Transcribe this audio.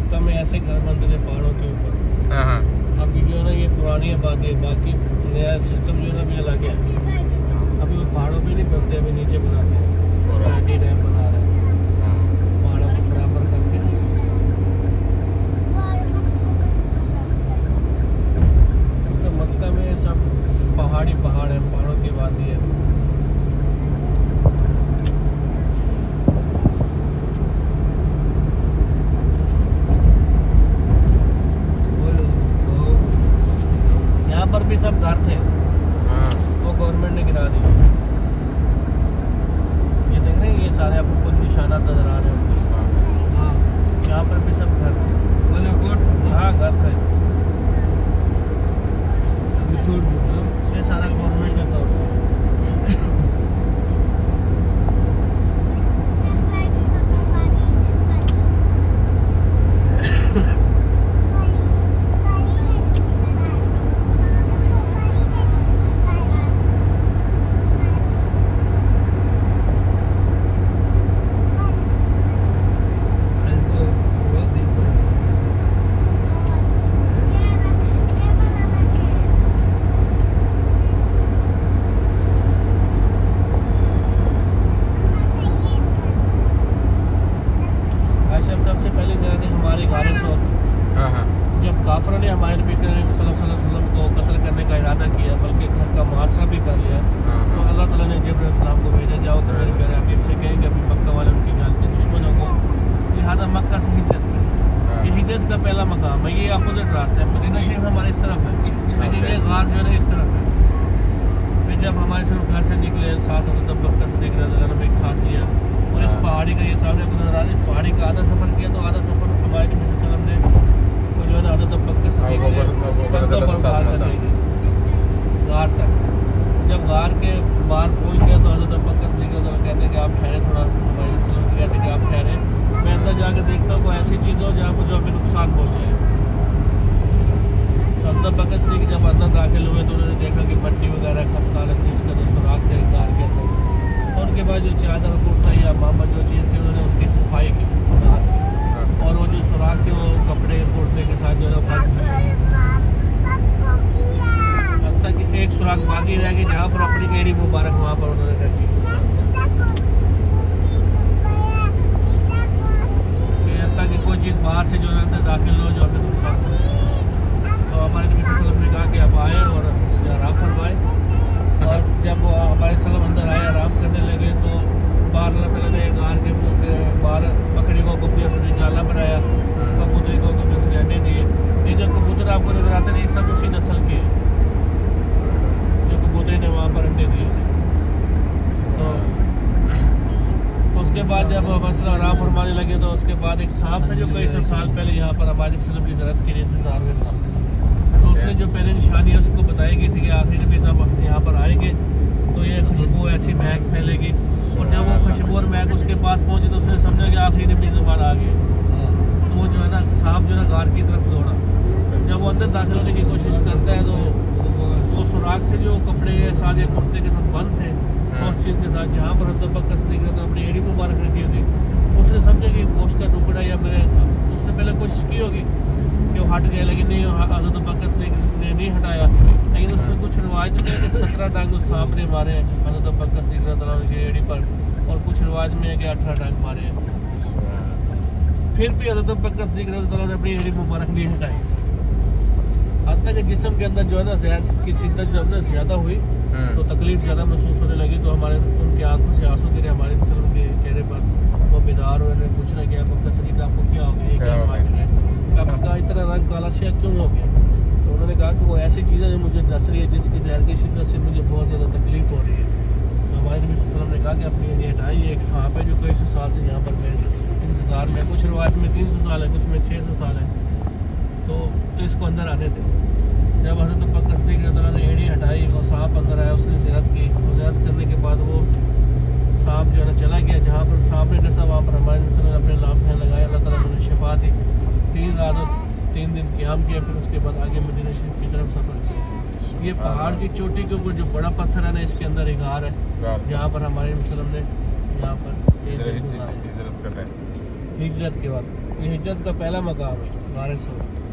मक्का में ऐसे घर बनते थे पहाड़ों के ऊपर। हाँ। अभी जो है ना ये पुरानी आबादी है, बाकी नया सिस्टम जो है ना अभी अलग है। अभी वो पहाड़ों पे नहीं बनते, अभी नीचे बनाते हैं, शादी डैम बना रहे हैं पहाड़ों को बराबर करके। तो मक्का में सब पहाड़ है, पहाड़ों की वादी है। यहाँ पर भी सब घर थे, वो गवर्नमेंट ने गिरा दिए। ये देख रहे हैं, ये सारे आपको कुछ निशानात नजर आ रहे होंगे। हाँ, यहाँ पर भी सब घर थे। हाँ, घर थे। ये सारा गवर्नमेंट ने तोड़ दिया। सबसे पहली ज़्यादा हमारे गारिस और जब काफरों ने हमारे नबी करीम सल्लल्लाहु अलैहि वसल्लम को कत्ल करने का इरादा किया, बल्कि घर का मुआसरा भी कर लिया, तो अल्लाह ताला ने जिब्रील अलैहिस्सलाम को भेजा, जाओ तो मेरे प्यारे हबीब से कहें कि अभी मक्का वाले उनकी जान के दुश्मनों को, लिहाजा मक्का से हिजरत करें। ये हिजरत का पहला मकाम है। ये अपोजिट रास्ता है, मदीना शरीफ हमारे इस तरफ है, लेकिन ये गार जो है ना इस तरफ है। फिर जब हमारे सिर्फ घर से निकले साथ होते तब मक्का से देख रहे थे, एक साथ लिया और इस पहाड़ी का ये सामने नजर आ रहा है, इस पहाड़ी का आधा सफ़र किया, तो आधा सफ़र हमारे नबी सल्लल्लाहु अलैहि वसल्लम ने जो है ना आधा तब मक्का से गार तक। जब गार के बाहर पहुँच गया तो हज़रत अबू बकर सिद्दीक़ तो कहते हैं कि आप ठहरे थोड़ा, हमारे वसल्लम कहते हैं कि आप ठहरे, मैं अंदर जाकर देखता हूँ कोई ऐसी चीज़ हो जहाँ मुझे हमें नुकसान पहुँचे। तो हज़रत अबू बकर सिद्दीक़ जब अंदर दाखिल हुए तो उन्होंने देखा कि मट्टी वगैरह खस्तान थी, उसका जो सुराख थे गार के अंदर, और उनके बाद जो चादर कुर्ता या मामा जो चीज़ थी उन्होंने उसकी सफाई की गार की, और वो जो सुराख थे वो कपड़े कुर्ते के साथ जो है तक एक सुराख बाकी रह गई, जहाँ पर अपनी एड़ी मुबारक वहाँ पर उन्होंने रखी। ताकि कोई चीज़ बाहर से जो है दाखिल हो जो हमें नुकसान पहुँचे। तो हमारे नबी सल्लल्लाहु अलैहि वसल्लम ने कहा कि आप आए और आराम फरमाए, और जब हमारे सल्लम अंदर आए आराम करने लगे तो बाहर अल्लाह ताला ने गार के मुँह के बाहर बकरी को कभी उसने जाला बनाया, कबूतरी को कभी उसने अंडे दिए। ये जो कबूतर आपको नजर आते हैं ये सब उसी नस्ल के हैं जो कबूतरी ने वहाँ पर अंडे दिए थे। तो उसके बाद जब मसला आराम फरमाने लगे तो उसके बाद एक सांप था जो कई सौ साल पहले यहाँ पर हमारे वसल्लम की ज़रूरत के लिए इंतज़ार में था। तो उसने जो पहले निशानी है उसको बताई गई थी कि आखिरी नबी साहब यहाँ पर आएंगे तो ये खुशबू ऐसी महक फैलेगी, और जब वो खुशबू और महक उसके पास पहुँची तो उसने समझा कि आखिरी नबी ज़मान आ गए। तो वो जो है ना सांप जो है ना गार की तरफ दौड़ा। जब वो अंदर दाखिल होने की कोशिश करता है तो वो सुराख थे जो कपड़े के साथ या कुर्ते के साथ बंद थे, उस चीज़ के साथ जहाँ पर हज़रत बकर सिद्दीक़ ने अपनी एड़ी मुबारक रखी थी, उसने समझा कि गोश्त का टुकड़ा या मेरे, उसने पहले कोशिश की होगी कि वो हट गए, लेकिन नहीं, हज़रत बकर सिद्दीक़ ने नहीं हटाया। लेकिन उसमें कुछ रवायत में है कि 17 डांग उस सांप ने मारे हैं हज़रत बकर सिद्दीक़ की एड़ी पर, और कुछ रवायत में है कि 18 डांग मारे हैं। फिर भी हज़रत बकर सिद्दीक़ ने अपनी एड़ी मुबारक नहीं हटाई। हत्ता कि जिस्म के अंदर जो है ना जहर की शिद्दत जो है ना ज़्यादा हुई तो तकलीफ ज़्यादा महसूस होने लगी, तो हमारे उनकी आंखों से आंसू गिरे, हमारे वसल्लम के चेहरे पर। वो बेदार हुए, उन्होंने पूछना कि बकर सिद्दीक़ आपको क्या हो गया, ये क्या मांग है, आपका इतना रंग काला स्या क्यों हो गया? तो उन्होंने कहा कि वो ऐसी चीज़ें जो मुझे डस रही है जिसकी जहर की शिद्दत से मुझे बहुत ज़्यादा तकलीफ हो रही है। तो हमारे नबी सल्लल्लाहु अलैहि वसल्लम ने कहा कि अपनी ये हटाई, ये एक सांप है जो कई सौ साल से यहाँ पर मैं इंतज़ार में, कुछ रवायत में 300 साल है, कुछ में 600 साल है, तो इसको अंदर आने दें। जब हज़रत बकर सिद्दीक़ ने एड़ी हटाई और सांप अंदर आया, उसने ज़ियारत की, और ज़ियारत करने के बाद वो सांप जो है ना चला गया। जहाँ पर सांप ने डसा वहाँ पर हमारे नबी ने अपने लाम लगाए, अल्लाह ताला ने शिफा दी। 3 रात और 3 दिन क़याम किया, फिर उसके बाद आगे मदीना शरीफ की तरफ सफ़र किया। ये पहाड़ की चोटी के ऊपर जो बड़ा पत्थर है ना, इसके अंदर एक गार है जहाँ पर हमारे वसल्लम ने यहाँ पर हिजरत के बाद ये हिजरत का पहला मकाम है, गारे सोर।